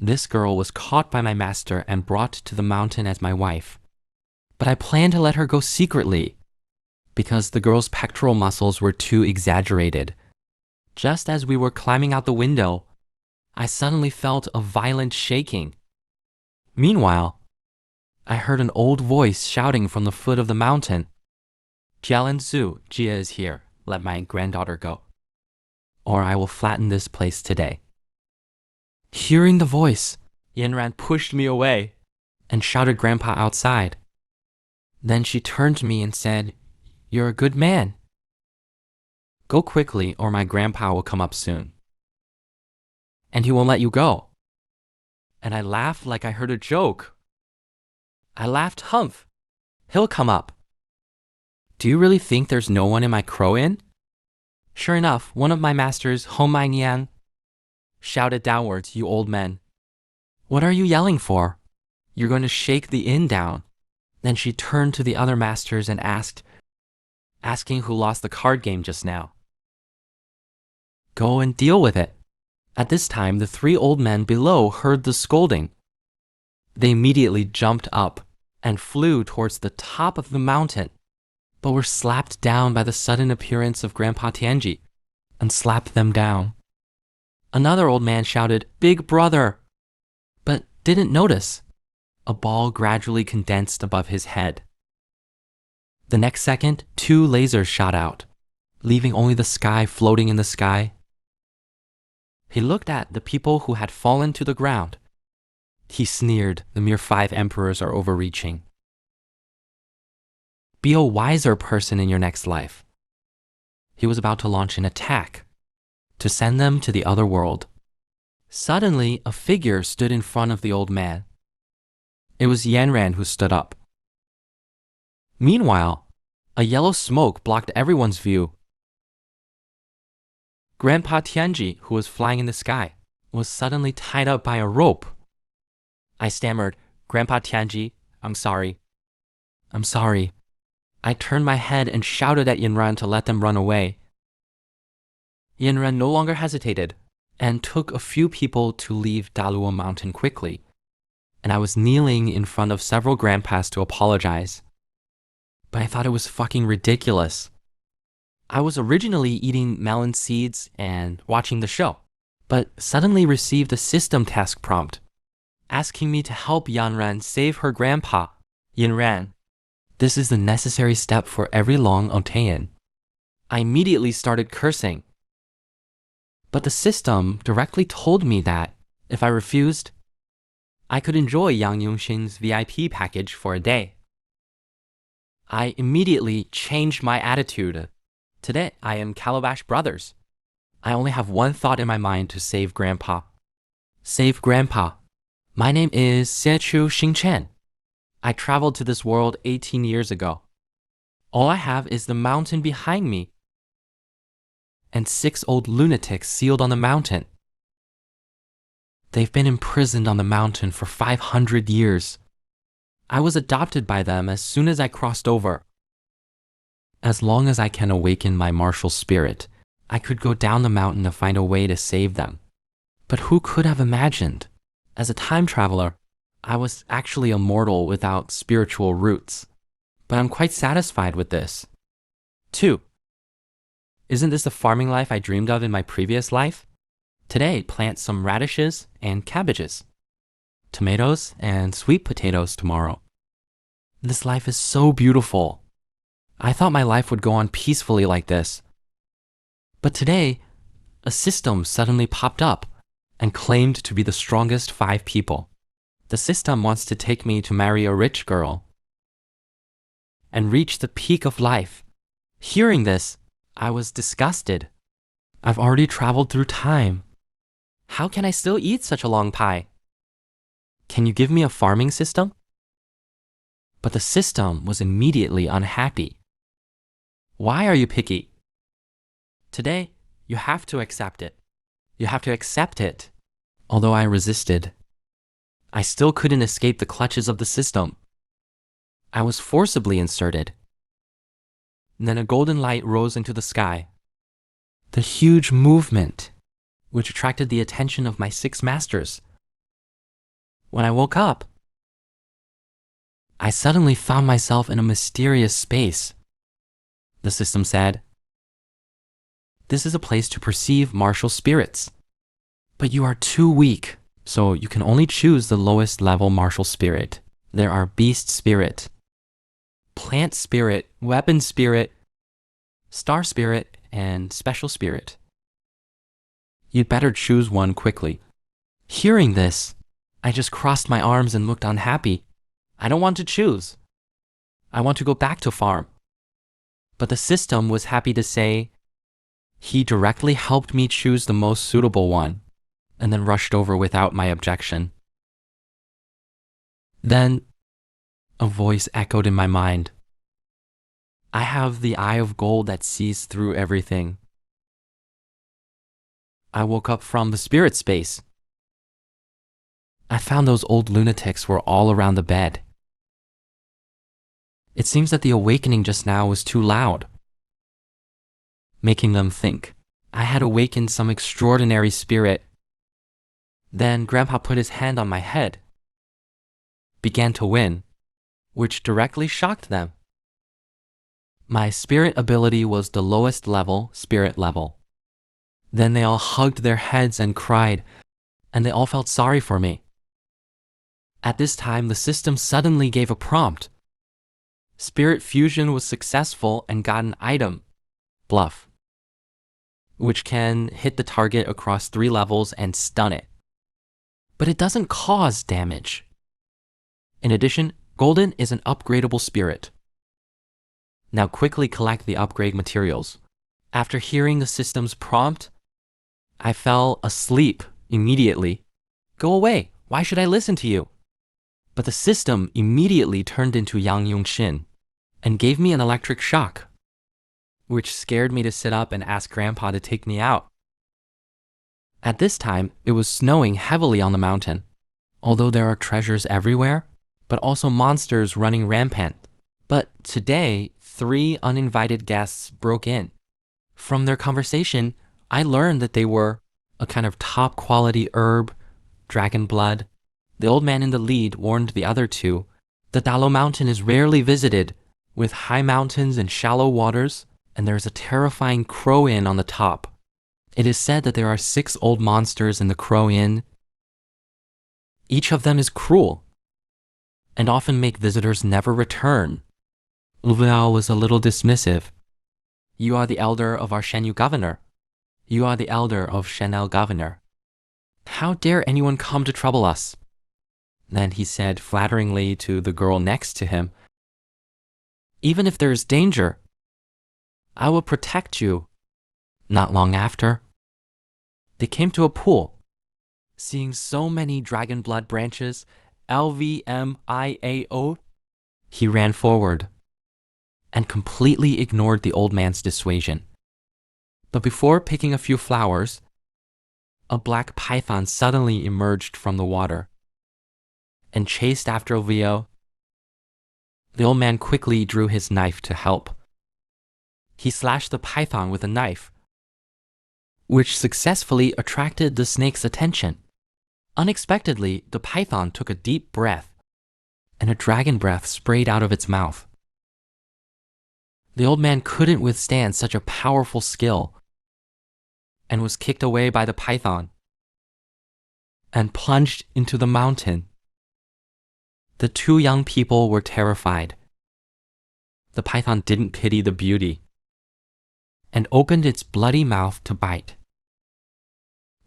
This girl was caught by my master and brought to the mountain as my wife. But I planned to let her go secretly because the girl's pectoral muscles were too exaggerated. Just as we were climbing out the window, I suddenly felt a violent shaking. Meanwhile, I heard an old voice shouting from the foot of the mountain. Jialanzu, Jia is here. Let my granddaughter go, or I will flatten this place today. Hearing the voice, Yanran pushed me away and shouted Grandpa outside. Then she turned to me and said, "You're a good man. Go quickly or my grandpa will come up soon. And he won't let you go." And I laughed like I heard a joke. I laughed, "Humph, he'll come up. Do you really think there's no one in my crow inn?" Sure enough, one of my masters, Homai Nian, shouted downwards, "You old men, what are you yelling for? You're going to shake the inn down." Then she turned to the other masters and asking who lost the card game just now. "Go and deal with it." At this time, the three old men below heard the scolding. They immediately jumped up and flew towards the top of the mountain, but were slapped down by the sudden appearance of Grandpa Tianji and slapped them down. Another old man shouted, "Big brother," but didn't notice. A ball gradually condensed above his head. The next second, two lasers shot out, leaving only the sky floating in the sky. He looked at the people who had fallen to the ground. He sneered, "The mere 5 emperors are overreaching. Be a wiser person in your next life." He was about to launch an attack to send them to the other world. Suddenly, a figure stood in front of the old man. It was Yanran who stood up. Meanwhile, a yellow smoke blocked everyone's view. Grandpa Tianji, who was flying in the sky, was suddenly tied up by a rope. I stammered, "Grandpa Tianji, I'm sorry. I'm sorry." I turned my head and shouted at Yanran to let them run away. Yanran no longer hesitated and took a few people to leave Daluo Mountain quickly, and I was kneeling in front of several grandpas to apologize. But I thought it was fucking ridiculous. I was originally eating melon seeds and watching the show, but suddenly received a system task prompt asking me to help Yanran save her grandpa, Yanran. This is the necessary step for every long Otean. I immediately started cursing. But the system directly told me that if I refused, I could enjoy Yang Yongxin's VIP package for a day. I immediately changed my attitude. Today, I am Calabash Brothers. I only have one thought in my mind to save Grandpa. Save Grandpa. My name is Xiechu Xingchen. I traveled to this world 18 years ago. All I have is the mountain behind me and 6 old lunatics sealed on the mountain. They've been imprisoned on the mountain for 500 years. I was adopted by them as soon as I crossed over. As long as I can awaken my martial spirit, I could go down the mountain to find a way to save them. But who could have imagined? As a time traveler, I was actually a mortal without spiritual roots. But I'm quite satisfied with this. 2. Isn't this the farming life I dreamed of in my previous life? Today, plant some radishes and cabbages, tomatoes and sweet potatoes tomorrow. This life is so beautiful. I thought my life would go on peacefully like this. But today, a system suddenly popped up and claimed to be the strongest 5 people. The system wants to take me to marry a rich girl and reach the peak of life. Hearing this, I was disgusted. I've already traveled through time. How can I still eat such a long pie? Can you give me a farming system? But the system was immediately unhappy. Why are you picky? Today, you have to accept it. You have to accept it. Although I resisted, I still couldn't escape the clutches of the system. I was forcibly inserted. Then a golden light rose into the sky. The huge movement, which attracted the attention of my 6 masters, When I woke up, I suddenly found myself in a mysterious space. The system said, "This is a place to perceive martial spirits, but you are too weak, so you can only choose the lowest level martial spirit. There are beast spirit, plant spirit, weapon spirit, star spirit, and special spirit. You'd better choose one quickly." Hearing this, I just crossed my arms and looked unhappy. I don't want to choose. I want to go back to farm. But the system was happy to say he directly helped me choose the most suitable one, and then rushed over without my objection. Then a voice echoed in my mind. I have the eye of gold that sees through everything. I woke up from the spirit space. I found those old lunatics were all around the bed. It seems that the awakening just now was too loud, making them think I had awakened some extraordinary spirit. Then Grandpa put his hand on my head, began to win, which directly shocked them. My spirit ability was the lowest level, spirit level. Then they all hugged their heads and cried, and they all felt sorry for me. At this time, the system suddenly gave a prompt. Spirit fusion was successful and got an item, bluff, which can hit the target across 3 levels and stun it. But it doesn't cause damage. In addition, golden is an upgradable spirit. Now quickly collect the upgrade materials. After hearing the system's prompt, I fell asleep immediately. Go away, why should I listen to you? But the system immediately turned into Yang Yongxin and gave me an electric shock, which scared me to sit up and ask Grandpa to take me out. At this time, it was snowing heavily on the mountain, although there are treasures everywhere, but also monsters running rampant. But today, 3 uninvited guests broke in. From their conversation, I learned that they were a kind of top quality herb, dragon blood. The old man in the lead warned the other 2 that Dalo Mountain is rarely visited, with high mountains and shallow waters, and there is a terrifying crow inn on the top. It is said that there are 6 old monsters in the crow inn. Each of them is cruel, and often make visitors never return. Luliao was a little dismissive. You are the elder of our Shenyu governor. You are the elder of Shenel governor. How dare anyone come to trouble us? Then he said flatteringly to the girl next to him, even if there is danger, I will protect you. Not long after, they came to a pool. Seeing so many dragon blood branches, LVMIAO, he ran forward and completely ignored the old man's dissuasion. But before picking a few flowers, a black python suddenly emerged from the water and chased after Leo. The old man quickly drew his knife to help. He slashed the python with a knife, which successfully attracted the snake's attention. Unexpectedly, the python took a deep breath, and a dragon breath sprayed out of its mouth. The old man couldn't withstand such a powerful skill and was kicked away by the python and plunged into the mountain. The 2 young people were terrified. The python didn't pity the beauty and opened its bloody mouth to bite.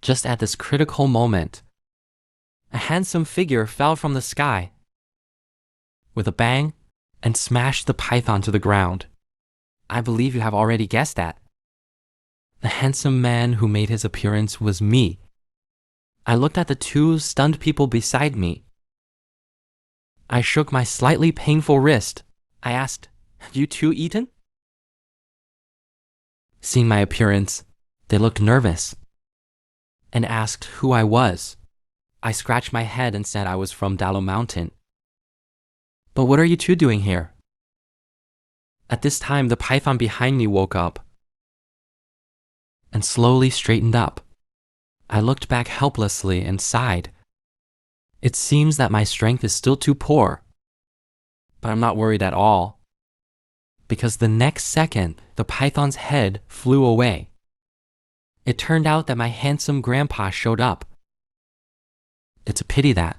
Just at this critical moment, a handsome figure fell from the sky with a bang and smashed the python to the ground. I believe you have already guessed that. The handsome man who made his appearance was me. I looked at the 2 stunned people beside me. I shook my slightly painful wrist. I asked, "Have you too eaten?" Seeing my appearance, they looked nervous and asked who I was. I scratched my head and said I was from Dalo Mountain. "But what are you 2 doing here?" At this time, the python behind me woke up and slowly straightened up. I looked back helplessly and sighed. It seems that my strength is still too poor. But I'm not worried at all, because the next second, the python's head flew away. It turned out that my handsome grandpa showed up. It's a pity that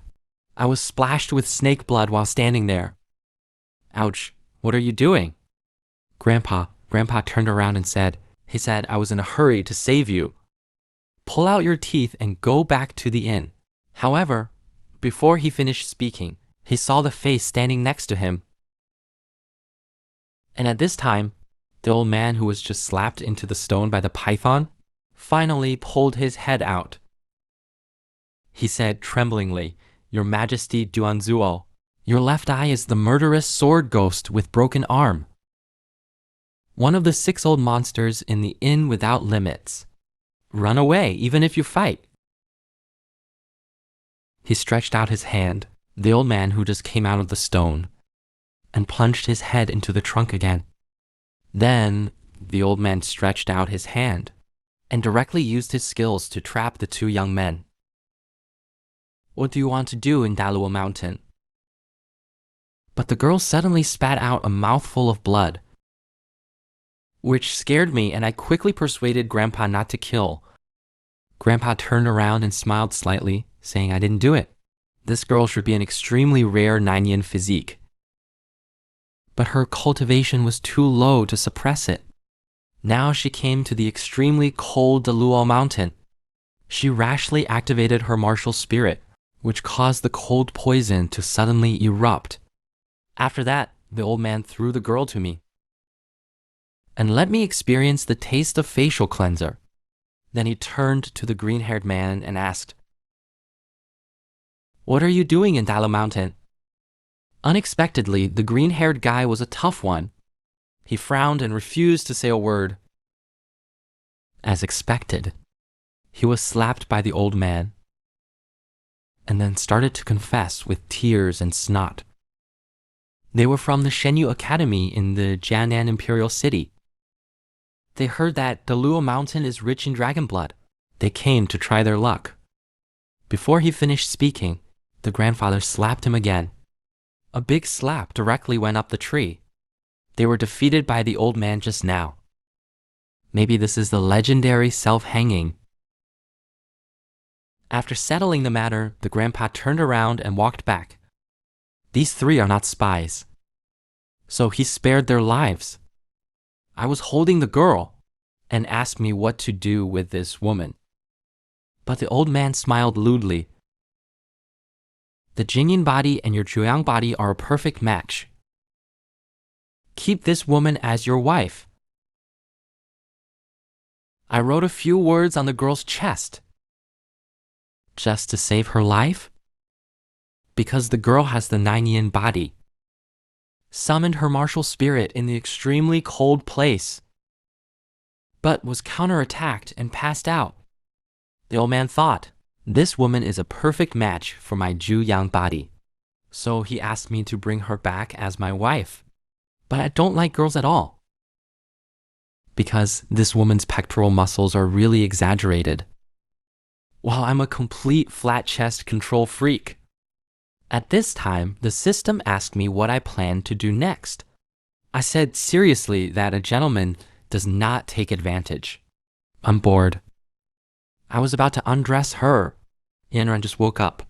I was splashed with snake blood while standing there. Ouch, what are you doing? Grandpa turned around and said, I was in a hurry to save you. Pull out your teeth and go back to the inn. However, before he finished speaking, he saw the face standing next to him. And at this time, the old man who was just slapped into the stone by the python finally pulled his head out. He said tremblingly, "Your Majesty Duanzuo, your left eye is the murderous sword ghost with broken arm. One of the 6 old monsters in the inn without limits. Run away, even if you fight." He stretched out his hand, the old man who just came out of the stone, and plunged his head into the trunk again. Then the old man stretched out his hand and directly used his skills to trap the 2 young men. "What do you want to do in Daluo Mountain?" But the girl suddenly spat out a mouthful of blood, which scared me, and I quickly persuaded Grandpa not to kill. Grandpa turned around and smiled slightly, saying I didn't do it. This girl should be an extremely rare 9-yin physique. But her cultivation was too low to suppress it. Now she came to the extremely cold Daluo Mountain. She rashly activated her martial spirit, which caused the cold poison to suddenly erupt. After that, the old man threw the girl to me and let me experience the taste of facial cleanser. Then he turned to the green-haired man and asked, "What are you doing in Daluo Mountain?" Unexpectedly, the green-haired guy was a tough one. He frowned and refused to say a word. As expected, he was slapped by the old man and then started to confess with tears and snot. They were from the Shenyu Academy in the Jianan Imperial City. They heard that Daluo Mountain is rich in dragon blood. They came to try their luck. Before he finished speaking, the grandfather slapped him again. A big slap directly went up the tree. They were defeated by the old man just now. Maybe this is the legendary self-hanging. After settling the matter, the grandpa turned around and walked back. These 3 are not spies, so he spared their lives. I was holding the girl and asked me what to do with this woman. But the old man smiled lewdly. "The Jingyin body and your Zhuang body are a perfect match. Keep this woman as your wife." I wrote a few words on the girl's chest. Just to save her life? Because the girl has the 9-yin body. Summoned her martial spirit in the extremely cold place, but was counterattacked and passed out. The old man thought, this woman is a perfect match for my Zhu-yang body. So he asked me to bring her back as my wife. But I don't like girls at all, because this woman's pectoral muscles are really exaggerated, while I'm a complete flat chest control freak. At this time, the system asked me what I planned to do next. I said seriously that a gentleman does not take advantage. I'm bored. I was about to undress her. Yanran just woke up,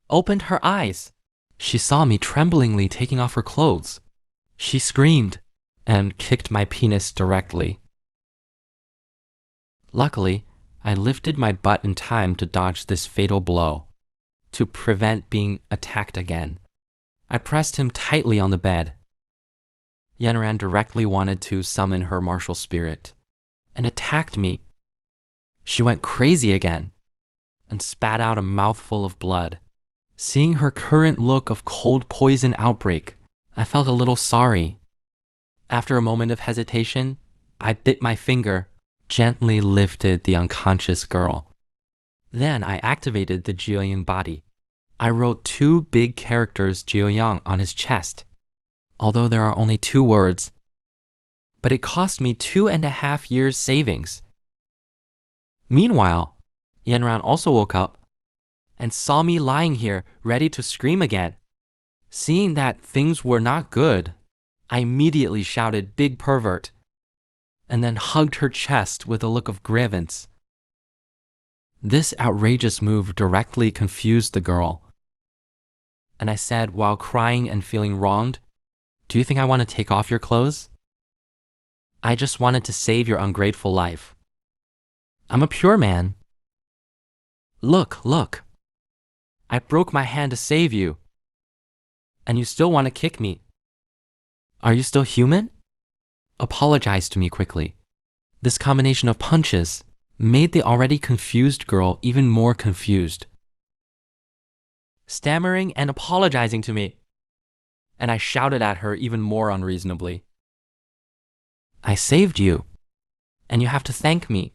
opened her eyes. She saw me tremblingly taking off her clothes. She screamed and kicked my penis directly. Luckily, I lifted my butt in time to dodge this fatal blow. To prevent being attacked again, I pressed him tightly on the bed. Yanran directly wanted to summon her martial spirit and attacked me. She went crazy again and spat out a mouthful of blood. Seeing her current look of cold poison outbreak, I felt a little sorry. After a moment of hesitation, I bit my finger, gently lifted the unconscious girl. Then I activated the Jiuyang body. I wrote 2 big characters Jiuyang on his chest, although there are only 2 words. But it cost me 2.5 years savings. Meanwhile, Yanran also woke up and saw me lying here ready to scream again. Seeing that things were not good, I immediately shouted, "Big pervert," and then hugged her chest with a look of grievance. This outrageous move directly confused the girl, and I said while crying and feeling wronged, "Do you think I want to take off your clothes? I just wanted to save your ungrateful life. I'm a pure man. Look, look. I broke my hand to save you, and you still want to kick me. Are you still human? Apologize to me quickly." This combination of punches made the already confused girl even more confused, stammering and apologizing to me, and I shouted at her even more unreasonably. "I saved you, and you have to thank me.